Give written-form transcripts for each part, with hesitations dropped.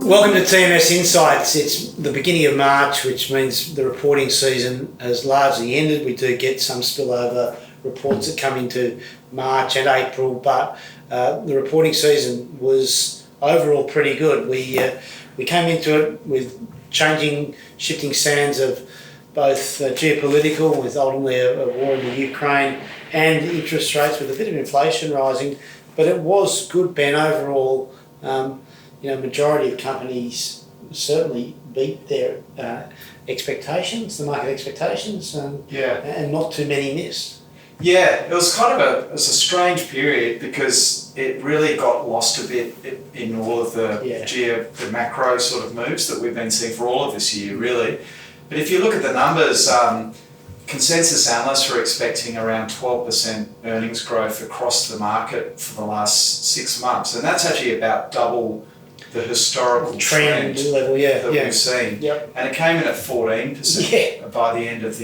Welcome to TMS Insights. It's the beginning of March, which means the reporting season has largely ended. We do get some spillover reports that come into March and April, but the reporting season was overall pretty good. We came into it with shifting sands of both geopolitical, with ultimately a war in the Ukraine, and interest rates with a bit of inflation rising. But it was good, Ben, overall. Majority of companies certainly beat their expectations, the market expectations, and not too many missed. Yeah, it was kind of a strange period because it really got lost a bit in all of the macro sort of moves that we've been seeing for all of this year, really. But if you look at the numbers, consensus analysts were expecting around 12% earnings growth across the market for the last 6 months, and that's actually about double the historical trend level, we've seen. Yep. And it came in at 14% by the end of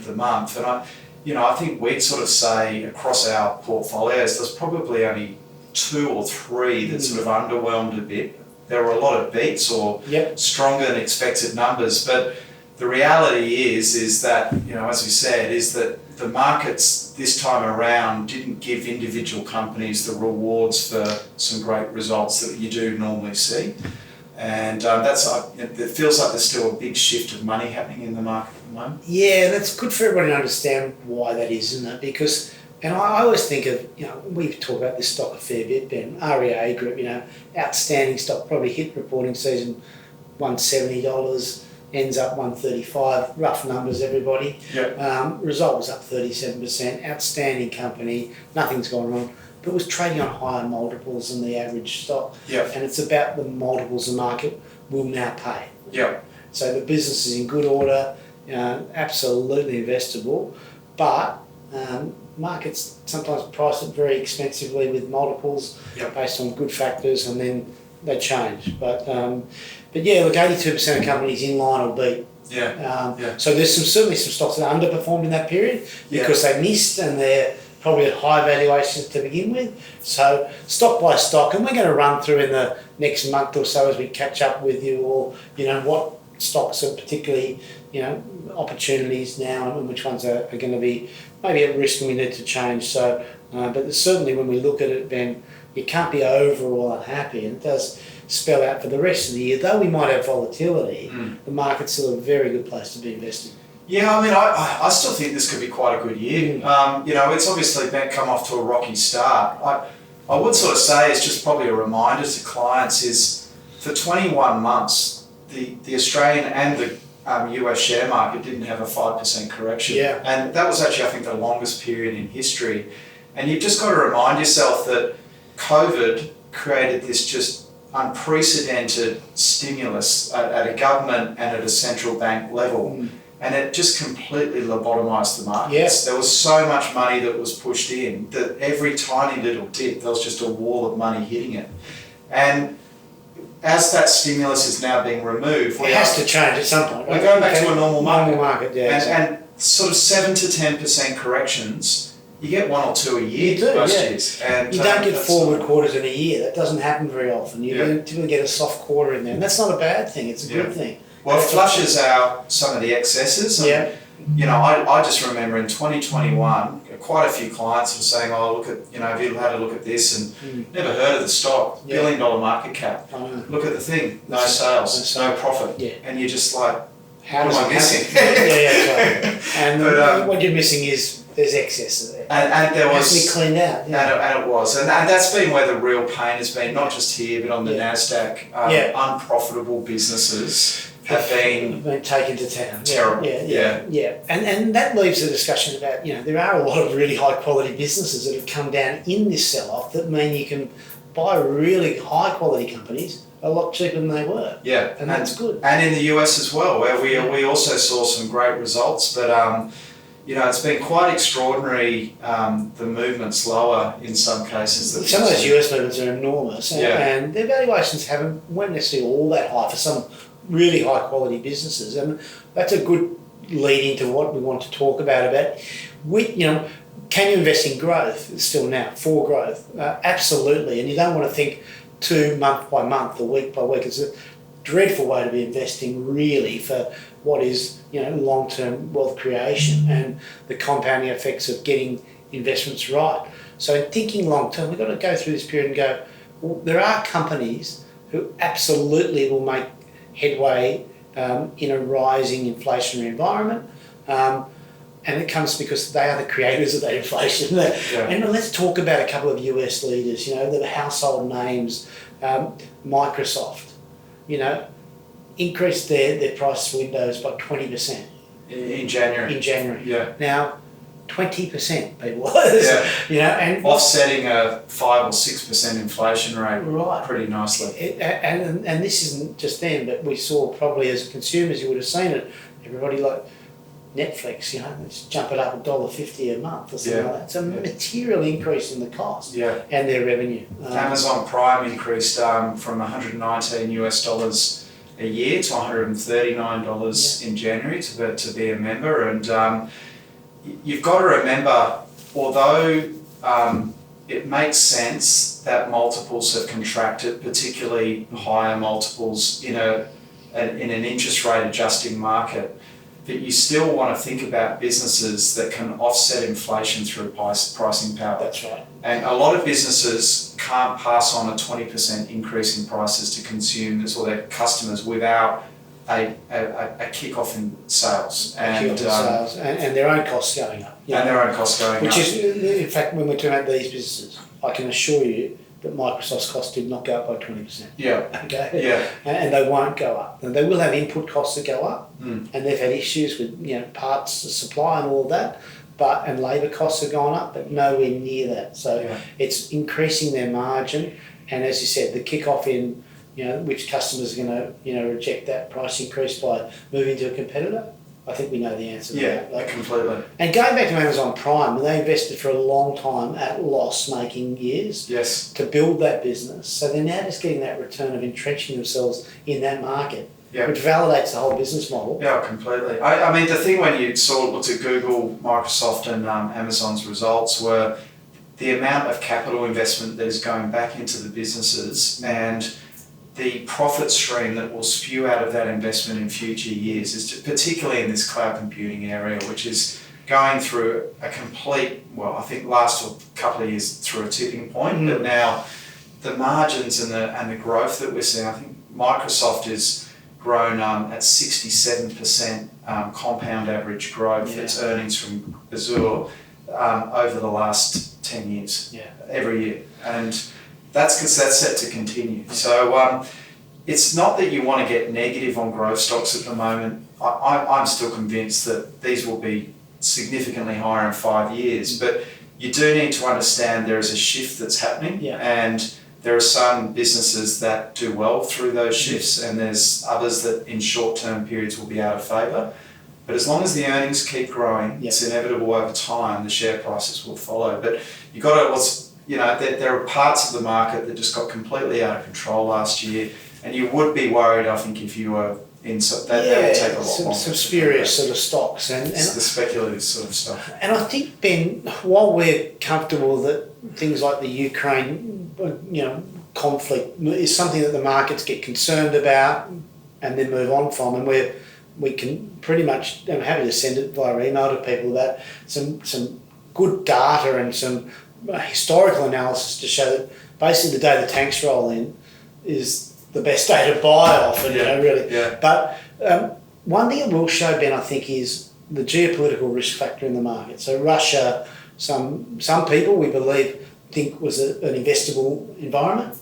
the month. And I think we'd sort of say across our portfolios, there's probably only 2 or 3 that sort of underwhelmed a bit. There were a lot of beats or stronger than expected numbers, but the reality is that, as we said, is that the markets this time around didn't give individual companies the rewards for some great results that you do normally see. And it feels like there's still a big shift of money happening in the market at the moment. Yeah, that's good for everybody to understand why that is, isn't it? Because, and I always think of, we talk about this stock a fair bit, Ben, REA Group, outstanding stock, probably hit reporting season $170, ends up 135, rough numbers, everybody. Yep. Result was up 37%, outstanding company, nothing's gone wrong, but it was trading on higher multiples than the average stock. Yep. And it's about the multiples the market will now pay. Yep. So the business is in good order, absolutely investable, but markets sometimes price it very expensively with multiples based on good factors, and then they change. But yeah, look, 82% of companies in line or beat. So there's certainly some stocks that underperformed in that period because they missed, and they're probably at high valuations to begin with. So stock by stock, and we're going to run through in the next month or so as we catch up with you, or what stocks are particularly opportunities now, and which ones are going to be maybe at risk and we need to change. So, but certainly when we look at it, Ben, you can't be overall unhappy, and it does spell out for the rest of the year. Though we might have volatility, the market's still a very good place to be investing. Yeah, I mean, I still think this could be quite a good year. It's obviously come off to a rocky start. I would sort of say it's just probably a reminder to clients is for 21 months, the Australian and the US share market didn't have a 5% correction. Yeah. And that was actually, I think, the longest period in history. And you've just got to remind yourself that COVID created this just unprecedented stimulus at a government and at a central bank level. And it just completely lobotomized the markets. There was so much money that was pushed in that every tiny little dip, there was just a wall of money hitting it. And as that stimulus is now being removed, it has to change at some point. We're going back to a normal market. And sort of 7 to 10% corrections. You get 1 or 2 a year most years. And you don't get forward quarters in a year. That doesn't happen very often. You typically get a soft quarter in there. And that's not a bad thing. It's a good thing. Well, it flushes out some of the excesses. And, I just remember in 2021, quite a few clients were saying, look at, have you had a look at this? And never heard of the stock, $1 billion market cap. Look at the thing, no sales, no profit. And you're just like, how what am I missing? And what you're missing is there's excess there. And there was... It has to be cleaned out. And it was. And that's been where the real pain has been, not just here, but on the NASDAQ. Unprofitable businesses have been taken to town. Terrible. And that leaves the discussion about, there are a lot of really high quality businesses that have come down in this sell-off that mean you can buy really high quality companies a lot cheaper than they were. Yeah. And that's good. And in the US as well, where we also saw some great results, but it's been quite extraordinary, the movements lower in some cases. Some of those US movements are enormous, and their valuations weren't necessarily all that high for some really high quality businesses, and that's a good lead into what we want to talk about. Can you invest in growth still now, for growth? Absolutely, and you don't want to think to month by month or week by week. It's a dreadful way to be investing, really, for what is, long-term wealth creation and the compounding effects of getting investments right. So in thinking long-term, we've got to go through this period and go, well, there are companies who absolutely will make headway in a rising inflationary environment. And it comes because they are the creators of that inflation. And let's talk about a couple of US leaders, the household names. Microsoft, increased their price windows by 20%. In January. Yeah. Now, 20%, people. And offsetting a 5 or 6% inflation rate, right, pretty nicely. And this isn't just them, but we saw probably as consumers, you would have seen it. Everybody like Netflix, let's jump it up $1.50 a month or something like that. It's a material increase in the cost and their revenue. Amazon Prime increased from $119 a year to $139 in January to be a member. And you've got to remember, although it makes sense that multiples have contracted, particularly higher multiples in an interest rate adjusting market, that you still want to think about businesses that can offset inflation through pricing power. That's right. And a lot of businesses can't pass on a 20% increase in prices to consumers or their customers without a kick-off in sales. And their own costs going up. And their own costs going up. Which is, in fact, when we're talking about these businesses, I can assure you that Microsoft's costs did not go up by 20%. Yeah. Okay. Yeah. And they won't go up. And they will have input costs that go up. Mm. And they've had issues with parts supply and all of that. And labour costs have gone up, but nowhere near that. So it's increasing their margin. And as you said, the kick-off in which customers are going to reject that price increase by moving to a competitor. I think we know the answer to that. Yeah, completely. And going back to Amazon Prime, they invested for a long time at loss-making years to build that business. So they're now just getting that return of entrenching themselves in that market, which validates the whole business model. Yeah, completely. I mean, the thing when you looked at Google, Microsoft and Amazon's results were the amount of capital investment that is going back into the businesses and the profit stream that will spew out of that investment in future years, is particularly in this cloud computing area, which is going through a complete, I think last couple of years through a tipping point, but now the margins and the growth that we're seeing, I think Microsoft is grown at 67% compound average growth, its earnings from Azure over the last 10 years, every year. And that's set to continue. So it's not that you want to get negative on growth stocks at the moment. I'm still convinced that these will be significantly higher in 5 years, but you do need to understand there is a shift that's happening, and there are some businesses that do well through those shifts, and there's others that in short-term periods will be out of favour. But as long as the earnings keep growing, it's inevitable over time the share prices will follow. But you got to there are parts of the market that just got completely out of control last year, and you would be worried, I think, if you were in that will take a lot longer. Some spurious sort of stocks and the speculative sort of stuff. And I think, Ben, while we're comfortable that things like the Ukraine, conflict is something that the markets get concerned about and then move on from, and we can pretty much, I'm happy to send it via email to people about some good data and some historical analysis to show that basically the day the tanks roll in is the best day to buy often, really. Yeah. But one thing it will show, Ben, I think, is the geopolitical risk factor in the market. So Russia, some people we believe think was an investable environment.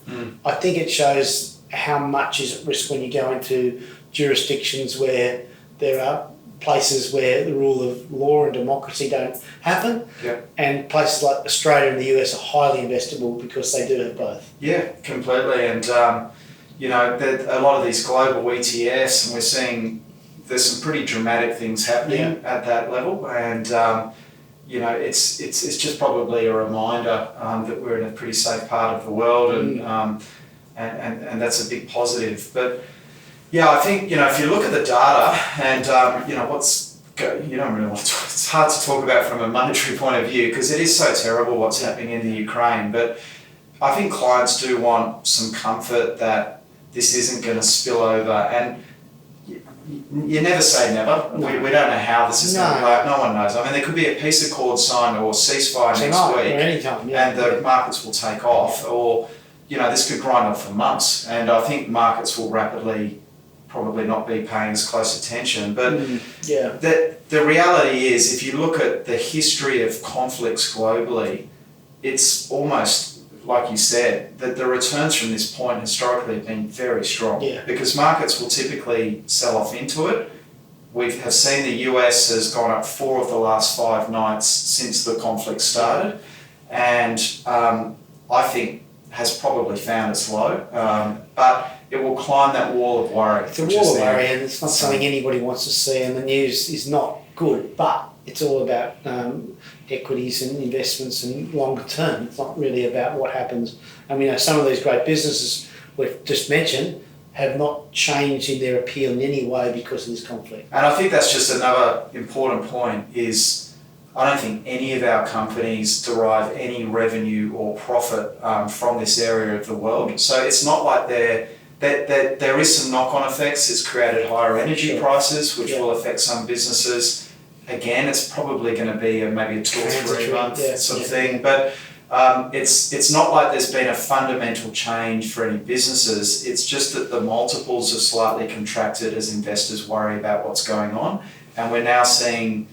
I think it shows how much is at risk when you go into jurisdictions where there are places where the rule of law and democracy don't happen, and places like Australia and the US are highly investable because they do have both. Yeah, completely. And a lot of these global ETFs, and we're seeing there's some pretty dramatic things happening at that level, and it's just probably a reminder that we're in a pretty safe part of the world, and that's a big positive. But I think if you look at the data and you don't really want to talk, it's hard to talk about from a monetary point of view because it is so terrible what's happening in the Ukraine. But I think clients do want some comfort that this isn't going to spill over, and you never say never. No. We don't know how this is going to play out. No one knows. I mean, there could be a peace accord signed or ceasefire next week, or anytime, and the markets will take off, or this could grind on for months. And I think markets will rapidly probably not be paying as close attention. But the reality is, if you look at the history of conflicts globally, it's almost, like you said, that the returns from this point historically have been very strong, because markets will typically sell off into it. We have seen the US has gone up 4 of the last 5 nights since the conflict started, and I think has probably found its low, but it will climb that wall of worry. It's a wall of worry, and it's not something anybody wants to see, and the news is not good, but it's all about equities and investments and longer term. It's not really about what happens. And we know some of these great businesses we've just mentioned have not changed in their appeal in any way because of this conflict. And I think that's just another important point is I don't think any of our companies derive any revenue or profit from this area of the world. So it's not like there is some knock-on effects. It's created higher energy prices, which will affect some businesses. Again, it's probably going to be maybe a 2 or 3 month sort of thing, but it's not like there's been a fundamental change for any businesses. It's just that the multiples have slightly contracted as investors worry about what's going on, and we're now seeing,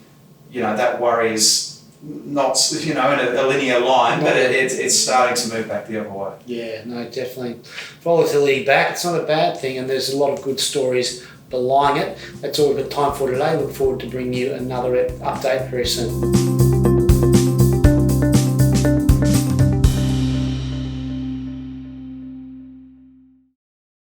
that worry is not, in a linear line, but it's starting to move back the other way. Yeah, no, definitely. Volatility back, it's not a bad thing, and there's a lot of good stories belying it. That's all we've got time for today. Look forward to bringing you another update very soon.